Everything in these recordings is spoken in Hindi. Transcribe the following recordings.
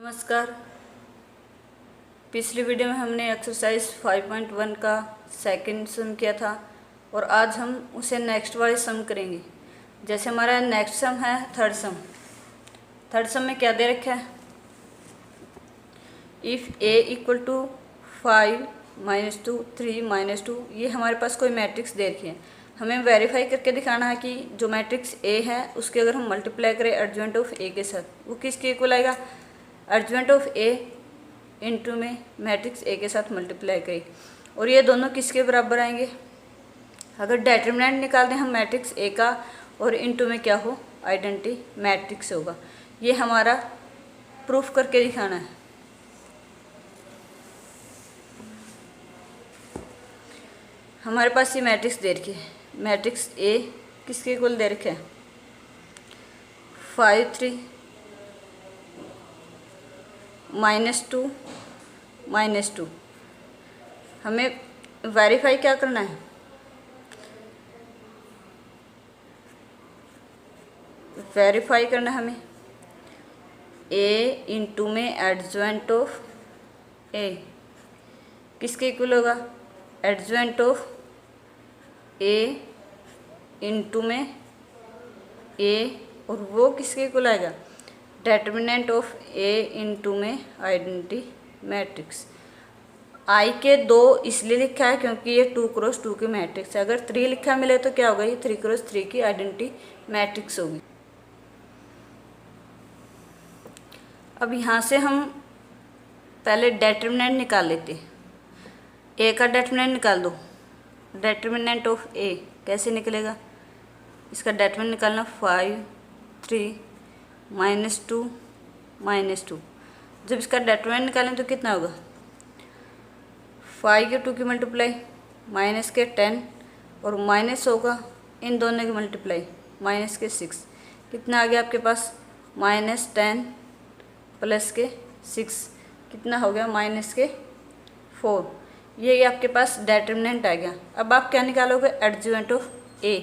नमस्कार। पिछली वीडियो में हमने एक्सरसाइज 5.1 का सेकंड सम किया था और आज हम उसे नेक्स्ट वाले सम करेंगे। जैसे हमारा नेक्स्ट सम है थर्ड सम में क्या दे रखा है, इफ़ a इक्वल टू 5 -2 3 -2, ये हमारे पास कोई मैट्रिक्स दे रखी है। हमें वेरीफाई करके दिखाना है कि जो मैट्रिक्स a है उसके अगर हम मल्टीप्लाई करें एडजॉइंट ऑफ a के साथ, वो किसके इक्वल आएगा, एडजॉइंट ऑफ a इंटू में मैट्रिक्स a के साथ मल्टीप्लाई करें और ये दोनों किसके बराबर आएंगे। अगर डेटर्मिनेंट निकाल दें हम मैट्रिक्स a का और इंटू में क्या हो, आइडेंटिटी मैट्रिक्स होगा। ये हमारा प्रूफ करके दिखाना है। हमारे पास ये मैट्रिक्स दे रखी है, मैट्रिक्स a किसके इक्वल दे रखे हैं, 5 3 -2 -2। हमें वेरीफाई क्या करना है, वेरीफाई करना है हमें a इंटू में एडजॉइंट ऑफ a किसके इक्वल होगा, एडजॉइंट ऑफ a इंटू में a और वो किसके इक्वल आएगा, डेटर्मिनेंट ऑफ a इंटू में आइडेंटिटी मैट्रिक्स। I के 2 इसलिए लिखा है क्योंकि ये 2 क्रॉस 2 की मैट्रिक्स है। अगर 3 लिखा मिले तो क्या होगा, ये 3 क्रॉस 3 की आइडेंटिटी मैट्रिक्स होगी। अब यहाँ से हम पहले डेटर्मिनेंट निकाल लेते हैं। a का डेटर्मिनेंट निकाल दो, डेटर्मिनेंट ऑफ a कैसे निकलेगा, इसका डेटर्मिनेंट निकालना 5 3 -2 -2। जब इसका डेटर्मिनेंट निकालें तो कितना होगा, 5 के 2 की मल्टीप्लाई माइनस के 10 और माइनस होगा इन दोनों की मल्टीप्लाई माइनस के 6, कितना आ गया आपके पास, -10 प्लस के 6 कितना हो गया, माइनस के 4। ये आपके पास डेटर्मिनेंट आ गया। अब आप क्या निकालोगे, एडजॉइंट ऑफ a।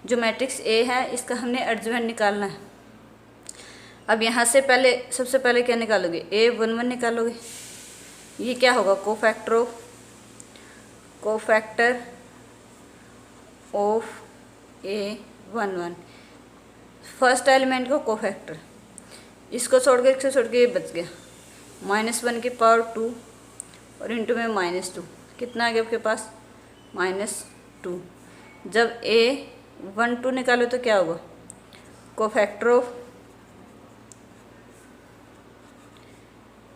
जो मैट्रिक्स a है इसका हमने एडजॉइंट निकालना है। अब यहाँ से पहले सबसे पहले क्या निकालोगे, a11 निकालोगे। ये क्या होगा, cofactor of a11, first element को कोफैक्टर, इसको छोड़ के ये बच गया -1 की पावर 2 और इंटू में -2 कितना आ गया आपके पास, -2। जब a12 निकालो तो क्या होगा, कोफैक्टर ऑफ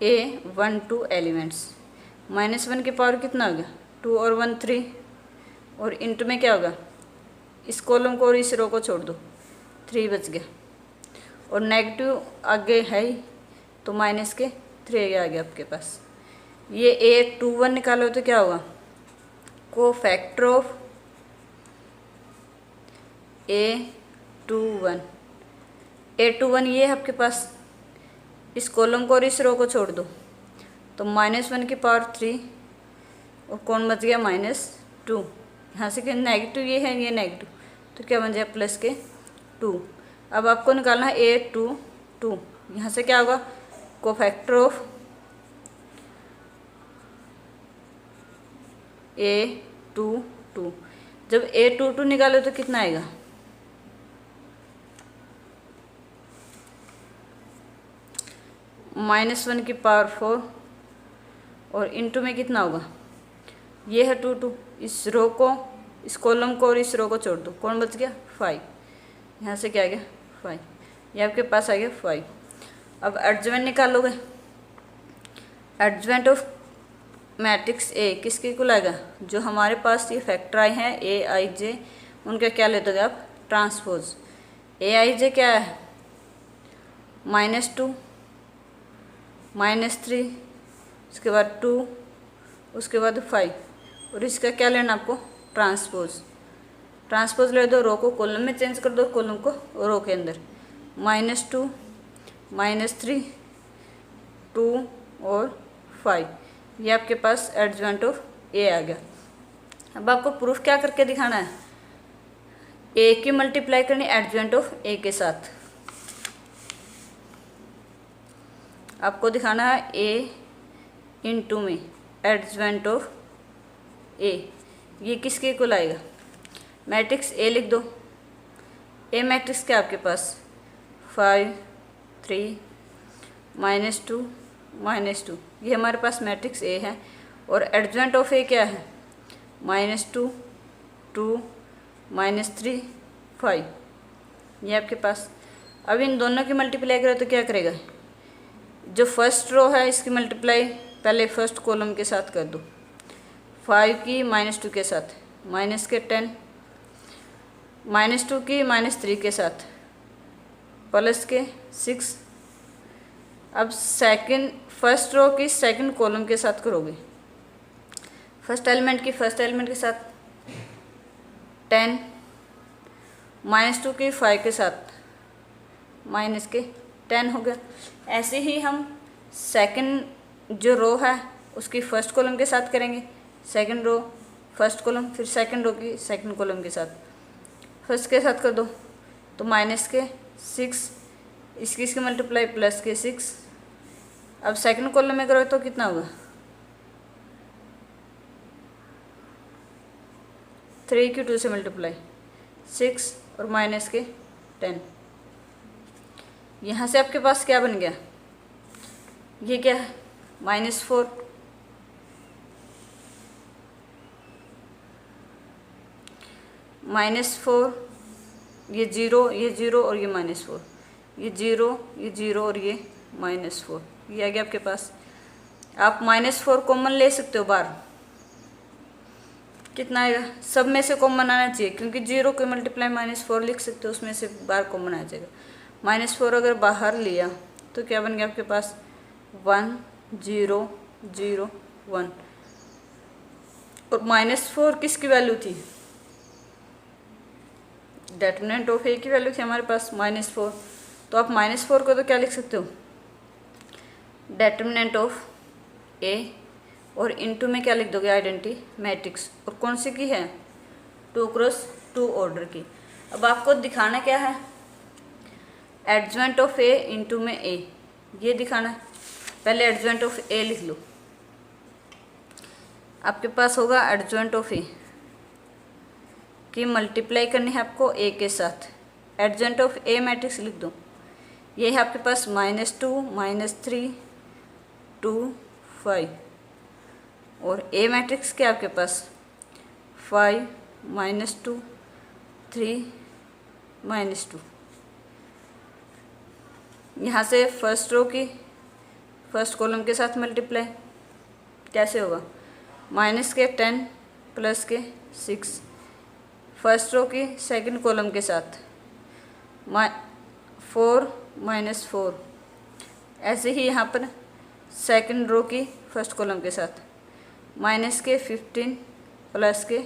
a12 एलिमेंट्स, -1 की पावर कितना हो गया 2 और 1 3 और इंटू में क्या होगा, इस कॉलम को और इस रो को छोड़ दो, 3 बच गया और नेगेटिव आगे है ही तो माइनस के 3 आ गया आपके पास। ये a21 निकालो तो क्या होगा, कोफैक्टर ऑफ a21 ये है आपके पास, इस कॉलम को और इस रो को छोड़ दो तो -1 की पावर 3 और कौन बच गया, -2। यहाँ से क्या नेगेटिव ये है, ये नेगेटिव तो क्या बन जाए प्लस के 2। अब आपको निकालना है a22, यहाँ से क्या होगा, कोफैक्टर ऑफ a22। जब a22 निकालो तो कितना आएगा, -1 की पावर 4 और इंटू में कितना होगा, ये है 2 इस रो को, इस कॉलम को और इस रो को छोड़ दो, कौन बच गया 5, यहाँ से क्या आ गया 5, ये आपके पास आ गया 5। अब एडजॉइंट निकालोगे, एडजॉइंट ऑफ मैट्रिक्स a किसके इक्वल आएगा, जो हमारे पास ये फैक्टर आए हैं aij, उनका क्या लेते हो आप, ट्रांसपोज। aij क्या है, -2 -3 उसके बाद 2 उसके बाद 5 और इसका क्या लेना आपको, ट्रांसपोज ले दो, रो को कॉलम में चेंज कर दो, कॉलम को रो के अंदर, -2 -3 2 और 5, ये आपके पास एडजॉइंट ऑफ a आ गया। अब आपको प्रूफ क्या करके दिखाना है, a की मल्टीप्लाई करनी एडजॉइंट ऑफ a के साथ। आपको दिखाना है ए इंटू में एडजवेंट ऑफ ए, ये किसके इक्वल आएगा। मैट्रिक्स ए लिख दो। ए मैट्रिक्स क्या आपके पास 5 3 -2 -2, ये हमारे पास मैट्रिक्स ए है। और एडजवेंट ऑफ ए क्या है -2 2 -3 5, ये आपके पास। अब इन दोनों की मल्टीप्लाई करें तो क्या करेगा, जो फर्स्ट रो है इसकी मल्टीप्लाई पहले फर्स्ट कॉलम के साथ कर दो। 5 की -2 के साथ माइनस के 10, -2 की -3 के साथ प्लस के 6। अब फर्स्ट रो की सेकंड कॉलम के साथ करोगे, फर्स्ट एलिमेंट की फर्स्ट एलिमेंट के साथ 10, -2 की 5 के साथ माइनस के 10 हो गया। ऐसे ही हम सेकंड जो रो है उसकी फर्स्ट कॉलम के साथ करेंगे, सेकंड रो फर्स्ट कॉलम, फिर सेकंड रो की सेकंड कॉलम के साथ फर्स्ट के साथ कर दो तो माइनस के 6, इसकी मल्टीप्लाई प्लस के 6। अब सेकंड कॉलम में करो तो कितना होगा 3 की 2 से मल्टीप्लाई 6 और माइनस के 10। यहाँ से आपके पास क्या बन गया, ये क्या है -4, -4, ये 0 ये 0 और ये -4, ये 0 ये 0 और ये -4, ये आ गया आपके पास। आप -4 कॉमन ले सकते हो बाहर, कितना आएगा, सब में से कॉमन आना चाहिए क्योंकि 0 के मल्टीप्लाई -4 लिख सकते हो, उसमें से बाहर कॉमन आ जाएगा। -4 अगर बाहर लिया तो क्या बन गया आपके पास 1 0 0 1। और -4 किसकी वैल्यू थी, डिटरमिनेंट ऑफ ए की वैल्यू थी हमारे पास -4। तो आप -4 को तो क्या लिख सकते हो डिटरमिनेंट ऑफ ए, और इनटू में क्या लिख दोगे आइडेंटिटी मैट्रिक्स, और कौन सी की है 2x2 ऑर्डर की। अब आपको दिखाना क्या है एडजवेंट ऑफ ए इंटू में ए, ये दिखाना है। पहले एडजवेंट ऑफ ए लिख लो, आपके पास होगा एडजवेंट ऑफ ए की मल्टीप्लाई करनी है आपको ए के साथ। एडजवेंट ऑफ ए मैट्रिक्स लिख दो, ये है आपके पास -2 -3 2 5, और ए मैट्रिक्स क्या आपके पास 5 -2 3 -2। यहाँ से फर्स्ट रो की फर्स्ट कॉलम के साथ मल्टीप्लाई कैसे होगा माइनस के 10 प्लस के 6, फर्स्ट रो की सेकंड कॉलम के साथ 4 -4। ऐसे ही यहाँ पर सेकंड रो की फर्स्ट कॉलम के साथ माइनस के 15 प्लस के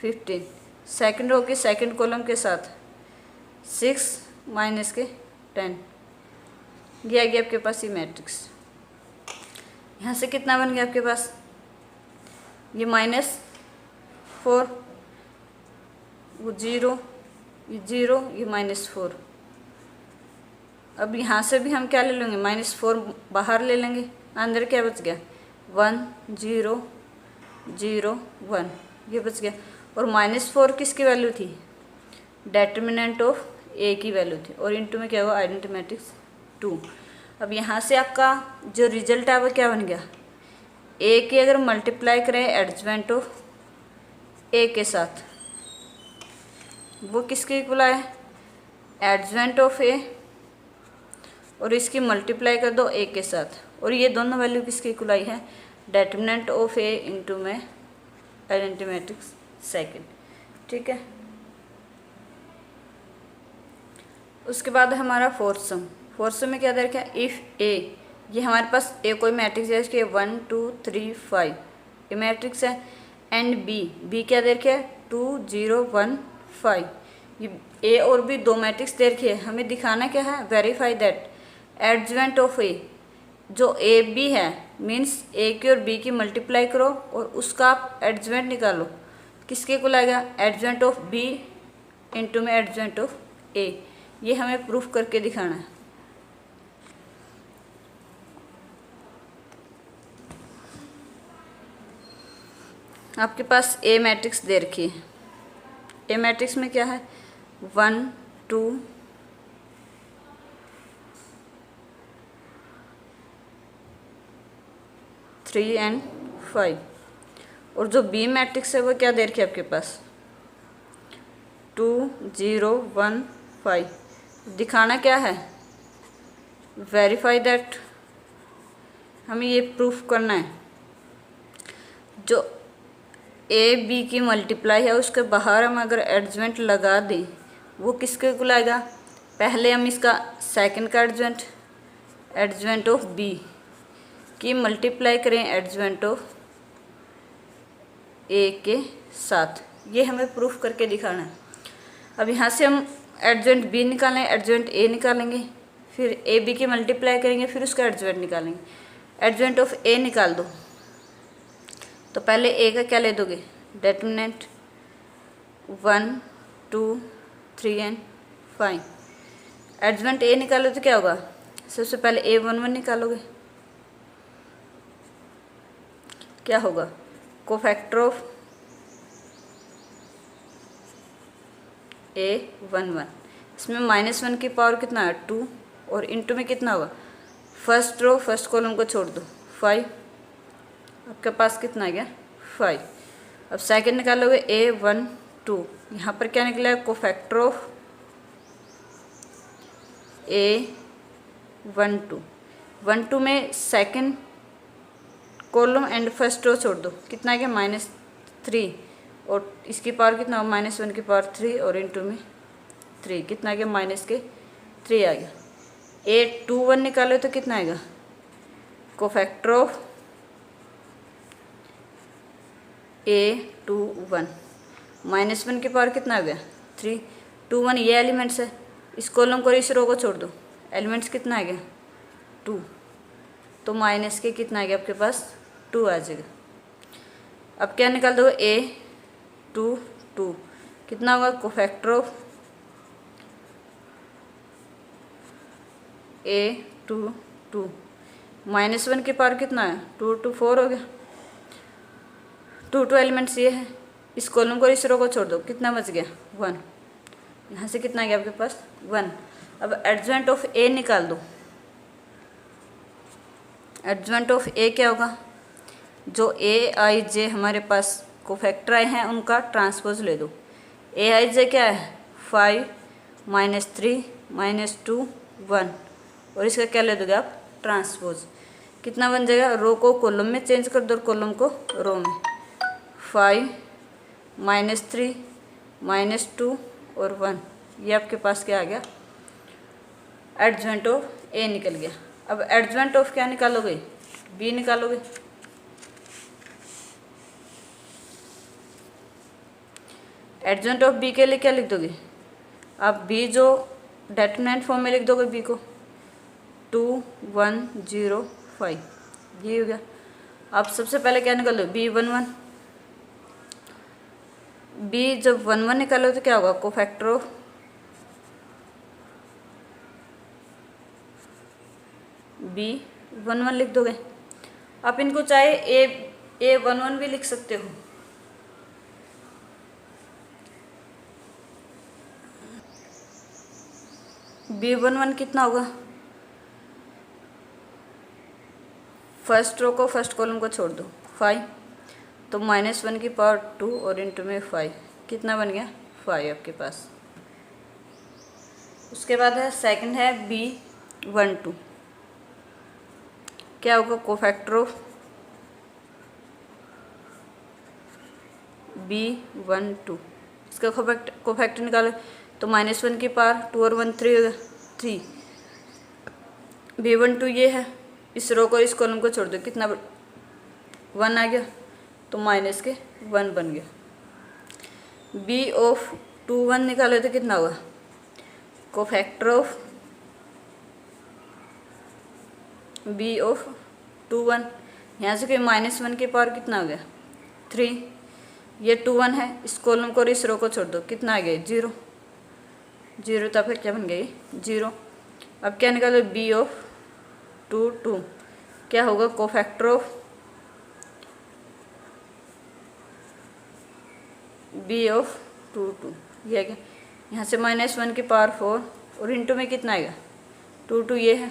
15, सेकंड रो की सेकंड कॉलम के साथ 6 माइनस के 10। ये आ गया आपके पास ये मैट्रिक्स। यहाँ से कितना बन गया आपके पास, ये -4 वो 0 ये 0 ये -4। अब यहाँ से भी हम क्या ले लेंगे -4 बाहर ले लेंगे, अंदर क्या बच गया 1 0 0 1, ये बच गया। और -4 किसकी वैल्यू थी डिटरमिनेंट ऑफ ए की वैल्यू थी, और इनटू में क्या हुआ आइडेंटिटी मैट्रिक्स 2। अब यहाँ से आपका जो रिजल्ट है वो क्या बन गया, ए की अगर मल्टीप्लाई करें एडजवेंट ऑफ ए के साथ वो किसके इक्वल है एडजवेंट ऑफ ए, और इसकी मल्टीप्लाई कर दो ए के साथ, और ये दोनों वैल्यू किसके इक्वल आई है डिटरमिनेंट ऑफ ए इंटू में आइडेंटिटी मैट्रिक्स सेकेंड। ठीक है, उसके बाद हमारा फोर्थ सम में क्या दे रखा है इफ़ ए, ये हमारे पास ए कोई मैट्रिक्स है इसके 1 2 3 5 ये मैट्रिक्स है, एंड बी क्या दे रखा है 2 0 1 5। ये ए और बी दो मैट्रिक्स दे रखे हैं, हमें दिखाना क्या है वेरीफाई दैट एडजवेंट ऑफ ए, जो ए बी है मीन्स ए की और बी की मल्टीप्लाई करो और उसका आप एडजवेंट निकालो, किसके को लाएगा एडजवेंट ऑफ बी इंटू में एडजवेंट ऑफ ए। ये हमें प्रूफ करके दिखाना है। आपके पास ए मैट्रिक्स दे रखी है। ए मैट्रिक्स में क्या है, 1 2 3 एंड 5। और जो बी मैट्रिक्स है वो क्या दे रखी है आपके पास, 2 0 1 5। दिखाना क्या है, वेरीफाई दैट, हमें ये प्रूफ करना है जो ए बी की मल्टीप्लाई है उसके बाहर हम अगर एडजॉइंट लगा दें वो किसके को लाएगा। पहले हम इसका सेकंड का एडजॉइंट ऑफ बी की मल्टीप्लाई करें एडजॉइंट ऑफ ए के साथ, ये हमें प्रूफ करके दिखाना है। अब यहाँ से हम एडजॉइंट बी निकालें, एडजॉइंट ए निकालेंगे, फिर ए बी की मल्टीप्लाई करेंगे, फिर उसका एडजॉइंट निकालेंगे। एडजॉइंट ऑफ ए निकाल दो, तो पहले ए का क्या ले दोगे, डिटरमिनेंट 1 2 3 एंड 5। एडजॉइंट ए निकालो तो क्या होगा, सबसे पहले A11 निकालोगे, क्या होगा, कोफैक्टर ऑफ A11। इसमें -1 की पावर कितना है 2, और इनटू में कितना होगा, फर्स्ट रो फर्स्ट कॉलम को छोड़ दो 5, आपके पास कितना है क्या 5। अब सेकंड निकालोगे A12, यहाँ पर क्या निकला है, कोफैक्टर ऑफ A12। 12 में second column and first row छोड़ दो, कितना है क्या -3, और इसकी पावर कितना होगा -1 की पावर 3, और इनटू में 3, कितना आ गया -3 आ गया। A21 निकालो तो कितना आएगा, कोफैक्टर ऑफ A21, -1 की पावर कितना आ गया 3, 2 1 ये एलिमेंट्स है, इस कॉलम को इस रो को छोड़ दो, एलिमेंट्स कितना आ गया 2, तो माइनस के कितना आ गया आपके पास 2 आ जाएगा। अब क्या निकाल दो A22, कितना होगा, कोफैक्टर ऑफ A22, -1 की पावर कितना है 2 2 4 हो गया, 2 एलिमेंट्स ये है, इस कॉलम को इस रो को छोड़ दो, कितना बच गया 1, यहाँ से कितना गया आपके पास 1। अब एडजॉइंट ऑफ ए निकाल दो, एडजॉइंट ऑफ ए क्या होगा, जो ए आई जे हमारे पास कोफैक्टर आए हैं उनका ट्रांसपोज ले दो। ए आई जे क्या है 5 -3 -2 1, और इसका क्या ले दोगे आप ट्रांसपोज, कितना बन जाएगा, रो को कॉलम में चेंज कर दो और कॉलम को रो में, 5 -3 -2 और 1, ये आपके पास क्या आ गया, एडजॉइंट ऑफ ए निकल गया। अब एडजॉइंट ऑफ क्या निकालोगे, बी निकालोगे, एडजॉइंट ऑफ बी के लिए क्या लिख दोगे आप, बी जो डिटरमिनेंट फॉर्म में लिख दोगे बी को 2 1 0 5, ये हो गया। आप सबसे पहले क्या निकालो B11, बी जब 1 1 निकालो तो क्या होगा, कोफैक्टर ऑफ B11 लिख दोगे। आप इनको चाहे A11 भी लिख सकते हो, B11 कितना होगा, फर्स्ट रो को फर्स्ट कॉलम को छोड़ दो 5, तो -1 की पावर 2 और इनटू में 5, कितना बन गया 5 आपके पास। उसके बाद है सेकंड है B12, क्या होगा, कोफैक्टर ऑफ B12, इसका कोफैक्टर निकालो तो -1 की पावर 2 और 1 3 होगा 3, B12 ये है, इस रो को इस कॉलम को छोड़ दो, कितना 1 आ गया, तो माइनस के 1 बन गया। B21 निकालो तो कितना होगा, कोफैक्टर ऑफ B21, यहाँ से कोई -1 की पावर कितना हो गया 3, ये 2 1 है, इस कॉलम को और इस रो को छोड़ दो, कितना आ गया 0 0, तो फिर क्या बन गई 0। अब क्या निकालो B22, क्या होगा, कोफैक्टर ऑफ बी ऑफ 2 ये क्या, यहाँ से -1 की पावर 4 और इंटू में कितना आएगा 2 ये है।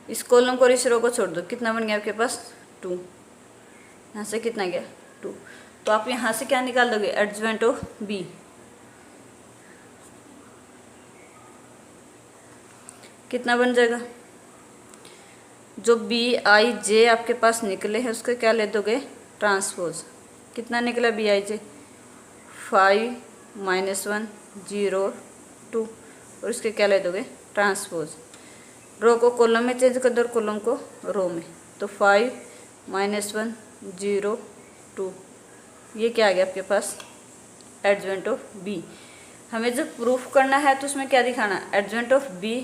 इस कॉलम को और इस रो को छोड़ दो, कितना बन गया आपके पास 2, यहाँ से कितना गया 2। तो आप यहाँ से क्या निकाल दोगे एडजॉइंट ऑफ बी, कितना बन जाएगा, जो बी आई जे आपके पास निकले हैं उसका क्या ले दोगे ट्रांसपोज, कितना निकला बी आई जे 5 -1 0 2 और इसके क्या ले दोगे ट्रांसपोज। रो को कॉलम में चेंज कर दो और कॉलम को रो में, तो 5 -1 0 2 ये क्या आ गया आपके पास एडजॉइंट ऑफ बी। हमें जब प्रूफ करना है तो उसमें क्या दिखाना एडजॉइंट ऑफ बी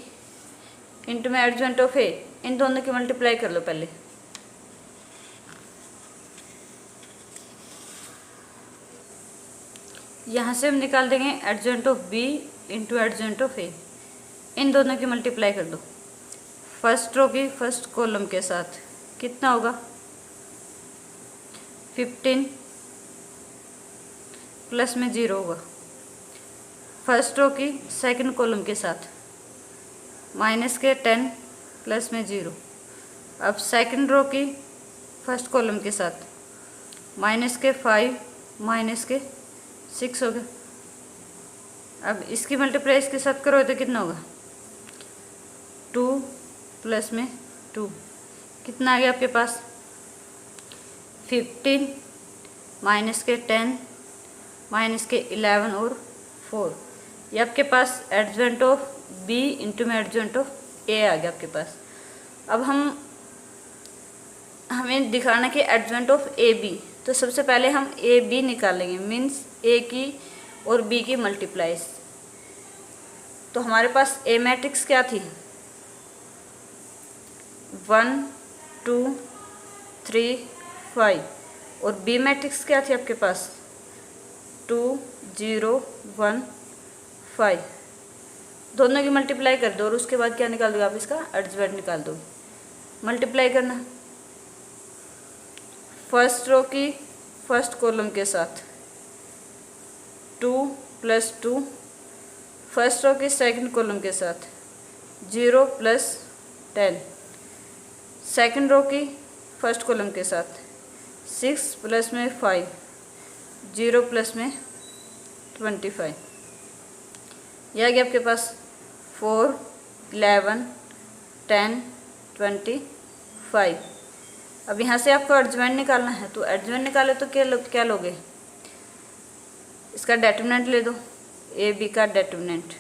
इंटू में एडजॉइंट ऑफ ए, इन दोनों की मल्टीप्लाई कर लो पहले। यहाँ से हम निकाल देंगे adjoint of B into adjoint of A, इन दोनों की मल्टीप्लाई कर दो। फर्स्ट रो की फर्स्ट कॉलम के साथ कितना होगा 15 प्लस में 0 होगा। फर्स्ट रो की सेकंड कॉलम के साथ माइनस के 10 प्लस में 0। अब सेकंड रो की फर्स्ट कॉलम के साथ माइनस के 5 माइनस के 6 हो गया। अब इसकी मल्टीप्लाई इसके साथ करो तो कितना होगा 2 प्लस में 2, कितना आ गया आपके पास 15 माइनस के 10 माइनस के 11 और 4, ये आपके पास एडजॉइंट ऑफ बी इंटू में एडजॉइंट ऑफ ए आ गया आपके पास। अब हमें दिखाना कि एडजॉइंट ऑफ ए बी, तो सबसे पहले हम ए बी निकालेंगे, मीन्स ए की और बी की मल्टीप्लाइज। तो हमारे पास ए मैट्रिक्स क्या थी 1 2 3 5 और बी मैट्रिक्स क्या थी आपके पास 2 0 1 5। दोनों की मल्टीप्लाई कर दो और उसके बाद क्या निकाल दोगे आप इसका एडजॉइंट निकाल दो। मल्टीप्लाई करना फर्स्ट रो की फर्स्ट कॉलम के साथ 2 प्लस 2, फर्स्ट रो की सेकंड कॉलम के साथ 0 प्लस 10, सेकंड रो की फर्स्ट कॉलम के साथ 6 प्लस में 5 0 प्लस में 25, यह आ गया आपके पास 4 11 10 25। अब यहाँ से आपको एडजॉइंट निकालना है, तो एडजॉइंट निकाले तो क्या लोगे इसका डेटर्मिनेंट ले दो, ए बी का डेटर्मिनेंट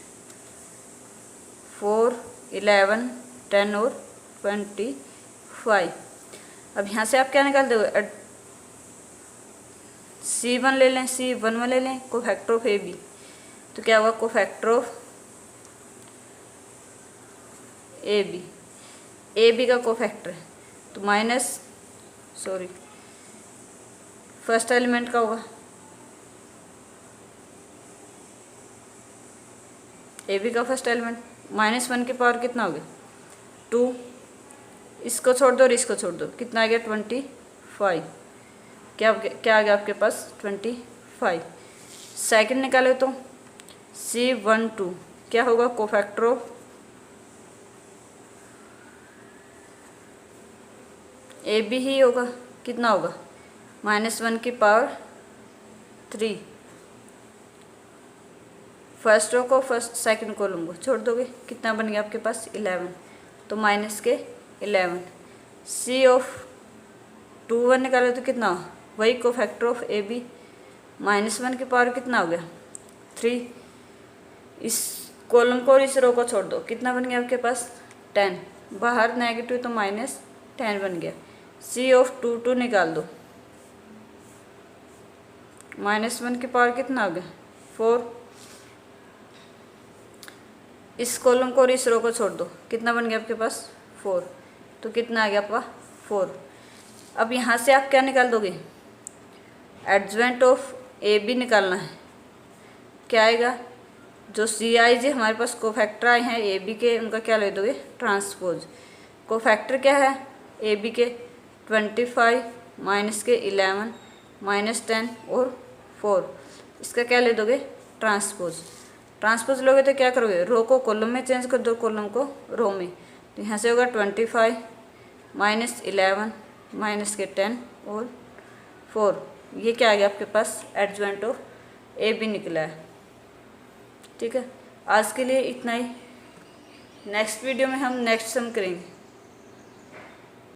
4 11 10 और 25। अब यहाँ से आप क्या निकाल दोगे C1 ले लें, C1 में ले लें कोफैक्टर ऑफ ए बी, तो क्या होगा कोफैक्टर ऑफ ए बी का कोफैक्टर है, तो फर्स्ट एलिमेंट का होगा ए बी का फर्स्ट एलिमेंट -1 की पावर कितना हो गया 2, इसको छोड़ दो और इसको छोड़ दो, कितना आ गया 25। क्या आ गया आपके पास 25। सेकंड निकाले तो C12 क्या होगा कोफैक्टर ऑफ ए बी ही होगा, कितना होगा -1 की पावर 3। फर्स्ट रो को फर्स्ट सेकंड कॉलम को छोड़ दोगे, कितना बन गया आपके पास 11, तो माइनस के 11। C ऑफ 21 निकालो तो कितना हो वही कोफैक्टर ऑफ ए बी, -1 की पावर कितना हो गया 3। इस कॉलम को और इस रो को छोड़ दो, कितना बन गया आपके पास 10, बाहर नेगेटिव तो -10 बन गया। C ऑफ 2 निकाल दो, -1 की पावर कितना हो गया 4। इस कॉलम को और इस रो को छोड़ दो, कितना बन गया आपके पास 4, तो कितना आ गया आपका 4। अब यहाँ से आप क्या निकाल दोगे एडजॉइंट ऑफ ए बी निकालना है, क्या आएगा जो CIJ हमारे पास कोफैक्टर आए हैं ए बी के, उनका क्या ले दोगे ट्रांसपोज। कोफैक्टर क्या है ए बी के 25 -11 -10 और 4। इसका क्या ले दोगे, ट्रांसपोज। ट्रांसपोज लोगे तो क्या करोगे, रो को कॉलम में चेंज कर दो, कॉलम को रो में। तो यहाँ से होगा 25 माइनस 11 माइनस के 10 और 4। ये क्या आ गया आपके पास, एडजॉइंट ऑफ ए बी निकला है। ठीक है, आज के लिए इतना ही। नेक्स्ट वीडियो में हम नेक्स्ट सम करेंगे।